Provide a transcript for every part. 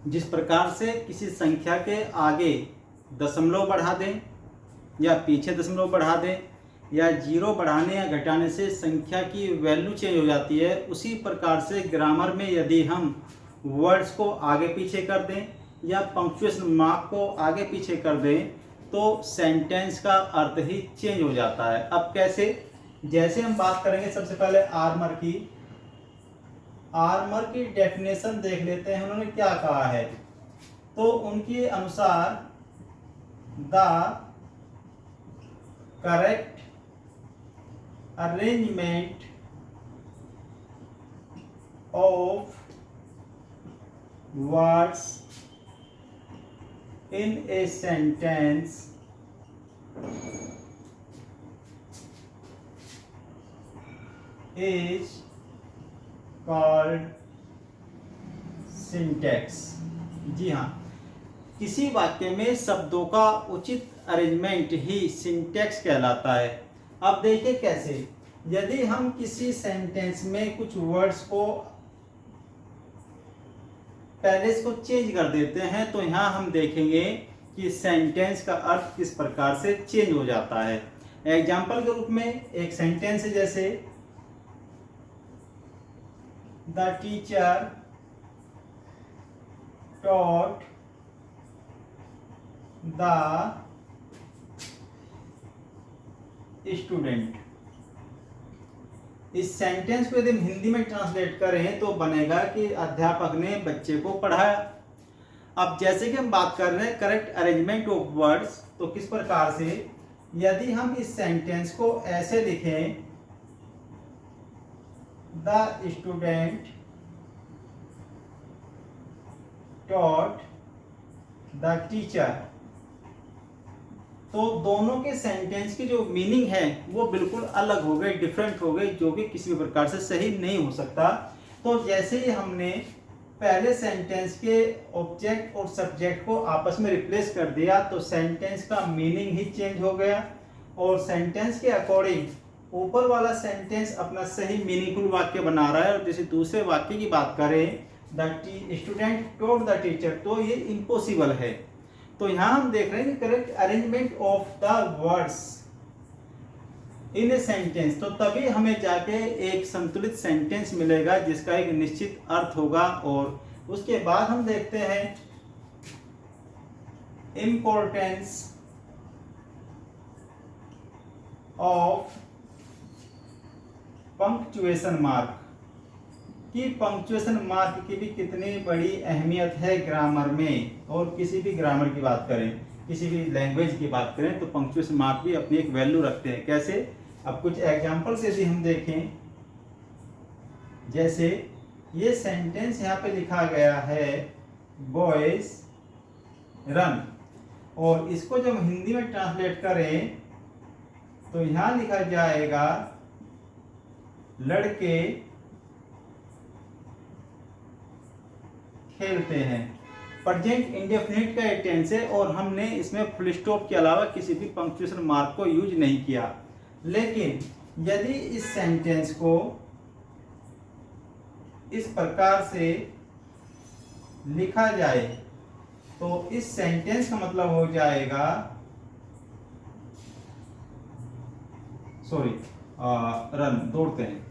जिस प्रकार से किसी संख्या के आगे दशमलव बढ़ा दें या पीछे दशमलव बढ़ा दें या जीरो बढ़ाने या घटाने से संख्या की वैल्यू चेंज हो जाती है, उसी प्रकार से ग्रामर में यदि हम वर्ड्स को आगे पीछे कर दें या पंक्चुएशन मार्क को आगे पीछे कर दें तो सेंटेंस का अर्थ ही चेंज हो जाता है। अब कैसे? जैसे हम बात करेंगे सबसे पहले आर्मर की डेफिनेशन देख लेते हैं, उन्होंने क्या कहा है। तो उनके अनुसार the correct arrangement of words in a sentence is called syntax। जी हाँ, किसी वाक्य में शब्दों का उचित अरेंजमेंट ही सिंटैक्स कहलाता है। अब देखिए कैसे, यदि हम किसी सेंटेंस में कुछ वर्ड्स को पहले इसको चेंज कर देते हैं तो यहाँ हम देखेंगे कि सेंटेंस का अर्थ किस प्रकार से चेंज हो जाता है। एग्जाम्पल के रूप में एक सेंटेंस है, जैसे the teacher taught the student. इस सेंटेंस को यदि हम हिंदी में ट्रांसलेट करें तो बनेगा कि अध्यापक ने बच्चे को पढ़ाया। अब जैसे कि हम बात कर रहे हैं करेक्ट अरेंजमेंट ऑफ वर्ड्स, तो किस प्रकार से, यदि हम इस सेंटेंस को ऐसे लिखें, the student taught the teacher, तो दोनों के सेंटेंस की जो मीनिंग है वो बिल्कुल अलग हो गए, डिफरेंट हो गए, जो कि किसी भी प्रकार से सही नहीं हो सकता। तो जैसे ही हमने पहले सेंटेंस के ऑब्जेक्ट और सब्जेक्ट को आपस में रिप्लेस कर दिया तो सेंटेंस का मीनिंग ही चेंज हो गया और सेंटेंस के अकॉर्डिंग ऊपर वाला सेंटेंस अपना सही मीनिंगफुल वाक्य बना रहा है। और जैसे दूसरे वाक्य की बात करें, the student taught the teacher, तो ये इम्पॉसिबल है। तो यहां हम देख रहे हैं कि correct arrangement of the words in a sentence, तो तभी हमें जाके एक संतुलित सेंटेंस मिलेगा जिसका एक निश्चित अर्थ होगा। और उसके बाद हम देखते हैं इम्पोर्टेंस ऑफ पंक्चुएशन मार्क, कि पंक्चुएशन मार्क की भी कितनी बड़ी अहमियत है ग्रामर में। और किसी भी ग्रामर की बात करें, किसी भी लैंग्वेज की बात करें तो पंक्चुएशन मार्क भी अपनी एक वैल्यू रखते हैं। कैसे? अब कुछ एग्जांपल से यदि हम देखें, जैसे ये सेंटेंस यहाँ पे लिखा गया है बॉयज रन, और इसको जब हिंदी में ट्रांसलेट करें तो यहाँ लिखा जाएगा लड़के खेलते हैं। प्रेजेंट इंडेफिनिट का टेंस है और हमने इसमें फुल स्टॉप के अलावा किसी भी पंक्चुएशन मार्क को यूज नहीं किया। लेकिन यदि इस सेंटेंस को इस प्रकार से लिखा जाए तो इस सेंटेंस का मतलब हो जाएगा, रन, दौड़ते हैं।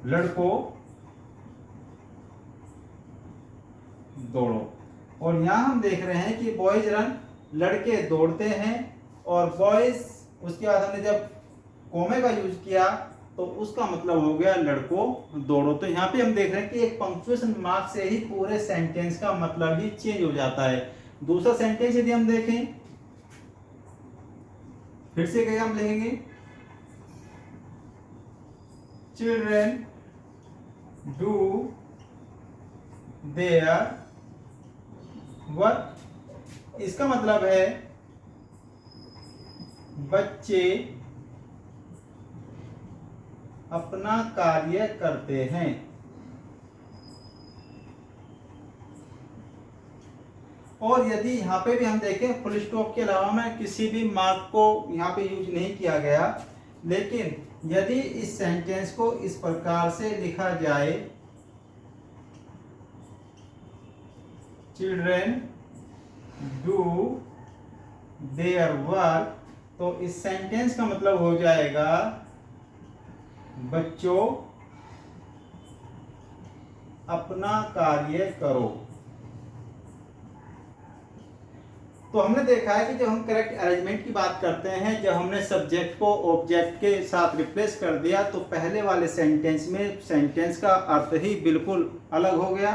लड़कों दौड़ो। और यहां हम देख रहे हैं कि बॉयज रन, लड़के दौड़ते हैं, और बॉयज उसके बाद हमने जब कोमे का यूज किया तो उसका मतलब हो गया लड़कों दौड़ो। तो यहाँ पे हम देख रहे हैं कि एक पंक्चुएशन मार्क से ही पूरे सेंटेंस का मतलब ही चेंज हो जाता है। दूसरा सेंटेंस यदि हम देखें, फिर से क्या हम लिखेंगे, चिल्ड्रेन डू देयर वर्क, इसका मतलब है बच्चे अपना कार्य करते हैं। और यदि यहाँ पे भी हम देखें फुल स्टॉप के अलावा में किसी भी मार्क को यहाँ पे यूज नहीं किया गया, लेकिन यदि इस सेंटेंस को इस प्रकार से लिखा जाए, चिल्ड्रेन डू देयर वर्क, तो इस सेंटेंस का मतलब हो जाएगा बच्चों अपना कार्य करो। तो हमने देखा है कि जब हम करेक्ट अरेंजमेंट की बात करते हैं, जब हमने सब्जेक्ट को ऑब्जेक्ट के साथ रिप्लेस कर दिया, तो पहले वाले सेंटेंस में सेंटेंस का अर्थ ही बिल्कुल अलग हो गया।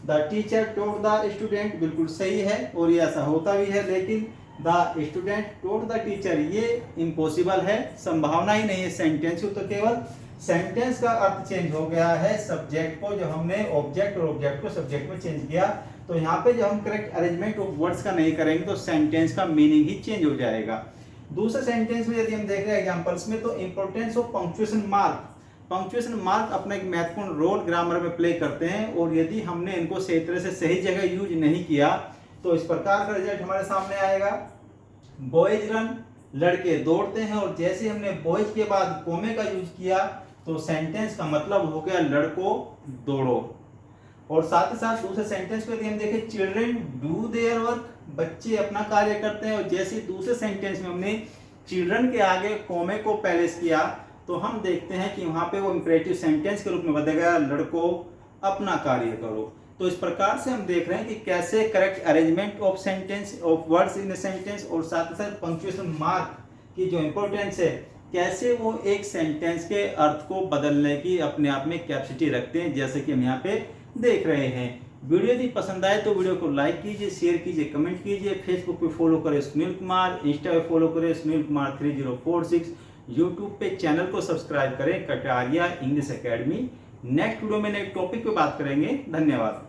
The teacher told the student बिल्कुल सही है और ये ऐसा होता भी है, लेकिन the student told the teacher ये इम्पॉसिबल है, संभावना ही नहीं है सेंटेंस की। तो केवल सेंटेंस का अर्थ चेंज हो गया है, सब्जेक्ट को जब हमने ऑब्जेक्ट और ऑब्जेक्ट को सब्जेक्ट में चेंज किया। तो यहाँ पे जब हम करेक्ट अरेंजमेंट ऑफ वर्ड्स का नहीं करेंगे तो सेंटेंस का मीनिंग ही चेंज हो जाएगा। दूसरे सेंटेंस में यदि हम देख रहे हैं एग्जांपल्स में, तो importance of punctuation mark, punctuation mark अपना एक महत्वपूर्ण रोल ग्रामर में प्ले करते हैं, और यदि हमने इनको सही तरह से सही जगह यूज नहीं किया तो इस प्रकार का रिजल्ट हमारे सामने आएगा। बॉयज रन, लड़के दौड़ते हैं, और जैसे हमने बॉयज के बाद कोमे का यूज किया तो सेंटेंस का मतलब हो गया लड़कों दौड़ो। और साथ ही साथ दूसरे सेंटेंस को यदि हम देखें, चिल्ड्रेन डू देयर वर्क, बच्चे अपना कार्य करते हैं, और जैसे दूसरे सेंटेंस में हमने चिल्ड्रन के आगे कोमे को पैलेस किया तो हम देखते हैं कि वहां पे वो इंपरेटिव सेंटेंस के रूप में बदल गया, लड़कों अपना कार्य करो। तो इस प्रकार से हम देख रहे हैं कि कैसे correct arrangement of sentence of words in a sentence और साथ ही साथ पंक्चुएशन मार्क की जो इंपॉर्टेंस है, कैसे वो एक सेंटेंस के अर्थ को बदलने की अपने आप में कैपेसिटी रखते हैं, जैसे कि हम यहाँ पे देख रहे हैं। वीडियो यदि पसंद आए तो वीडियो को लाइक कीजिए, शेयर कीजिए, कमेंट कीजिए। फेसबुक पे फॉलो करें सुनील कुमार, इंस्टा पे फॉलो करें सुनील कुमार 3046, यूट्यूब पे चैनल को सब्सक्राइब करें Kataria English academy. Next video में नए टॉपिक पे बात करेंगे। धन्यवाद।